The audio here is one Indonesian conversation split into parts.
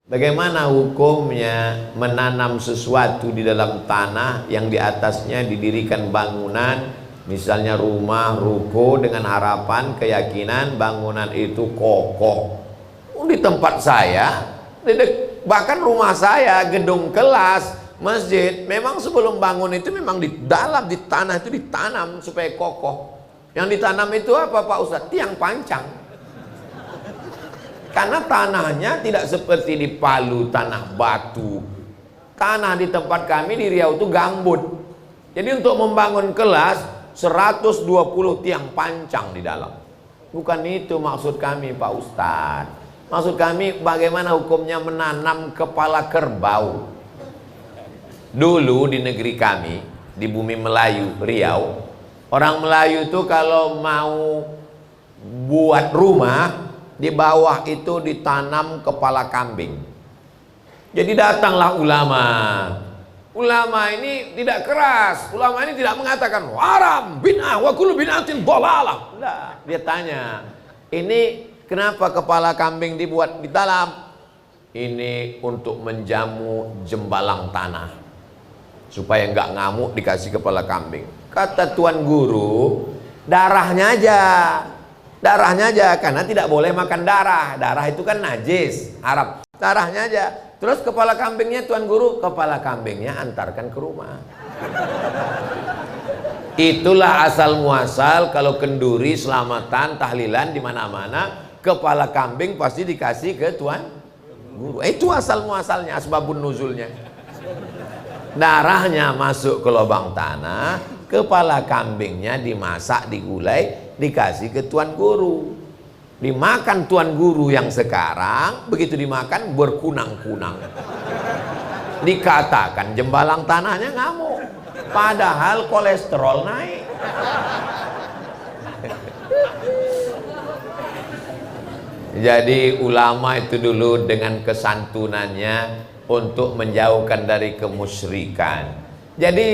Bagaimana hukumnya menanam sesuatu di dalam tanah yang di atasnya didirikan bangunan, misalnya rumah, ruko, dengan harapan, keyakinan bangunan itu kokoh. Di tempat saya, bahkan rumah saya, gedung kelas, masjid, memang sebelum bangun itu memang di dalam, di tanah itu ditanam supaya kokoh. Yang ditanam itu apa Pak Ustadz? Tiang pancang. Karena tanahnya tidak seperti di Palu, tanah batu. Tanah di tempat kami di Riau itu gambut. Jadi untuk membangun kelas 120 tiang pancang di dalam. Bukan itu maksud kami Pak Ustadz. Maksud kami bagaimana hukumnya menanam kepala kerbau. Dulu di negeri kami, di bumi Melayu, Riau, orang Melayu itu kalau mau buat rumah, di bawah itu ditanam kepala kambing. Jadi datanglah ulama. Ulama ini tidak keras. Ulama ini tidak mengatakan haram, bid'ah, wa kullu bid'atin dhalalah. Enggak, dia tanya, ini kenapa kepala kambing dibuat di dalam? Ini untuk menjamu jembalang tanah, supaya enggak ngamuk dikasih kepala kambing. Kata tuan guru, darahnya aja. Darahnya aja, karena tidak boleh makan darah. Darah itu kan najis, haram. Darahnya aja. Terus kepala kambingnya tuan guru, kepala kambingnya antarkan ke rumah. Itulah asal muasal kalau kenduri, selamatan, tahlilan di mana-mana, kepala kambing pasti dikasih ke tuan guru. Itu asal muasalnya, asbabun nuzulnya. Darahnya masuk ke lubang tanah, kepala kambingnya dimasak, digulai, dikasih ke tuan guru. Dimakan tuan guru yang sekarang, begitu dimakan berkunang-kunang. Dikatakan jembalang tanahnya ngamuk, padahal kolesterol naik. Jadi ulama itu dulu dengan kesantunannya untuk menjauhkan dari kemusyrikan. Jadi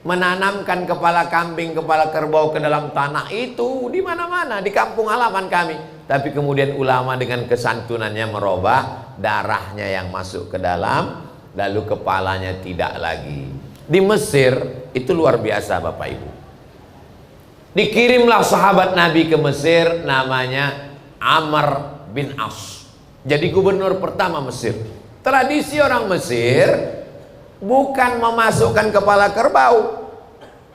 menanamkan kepala kambing, kepala kerbau ke dalam tanah itu di mana-mana di kampung halaman kami. Tapi kemudian ulama dengan kesantunannya merubah, darahnya yang masuk ke dalam, lalu kepalanya tidak lagi. Di Mesir itu luar biasa Bapak Ibu. Dikirimlah sahabat Nabi ke Mesir, namanya Amr bin As. Jadi gubernur pertama Mesir. Tradisi orang Mesir bukan memasukkan kepala kerbau,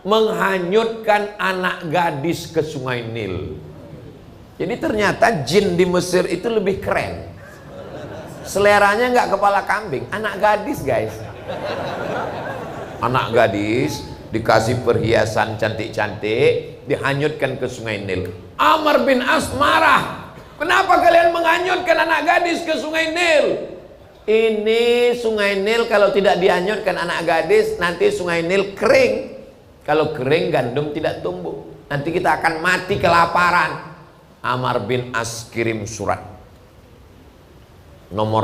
menghanyutkan anak gadis ke sungai Nil. Jadi ternyata jin di Mesir itu lebih keren. Seleranya nggak kepala kambing, anak gadis guys. Anak gadis dikasih perhiasan cantik-cantik, dihanyutkan ke sungai Nil. Amr bin As marah. Kenapa kalian menghanyutkan anak gadis ke sungai Nil? Ini sungai Nil kalau tidak dihanyutkan anak gadis, nanti sungai Nil kering. Kalau kering gandum tidak tumbuh. Nanti kita akan mati kelaparan. Amr bin As kirim surat nomor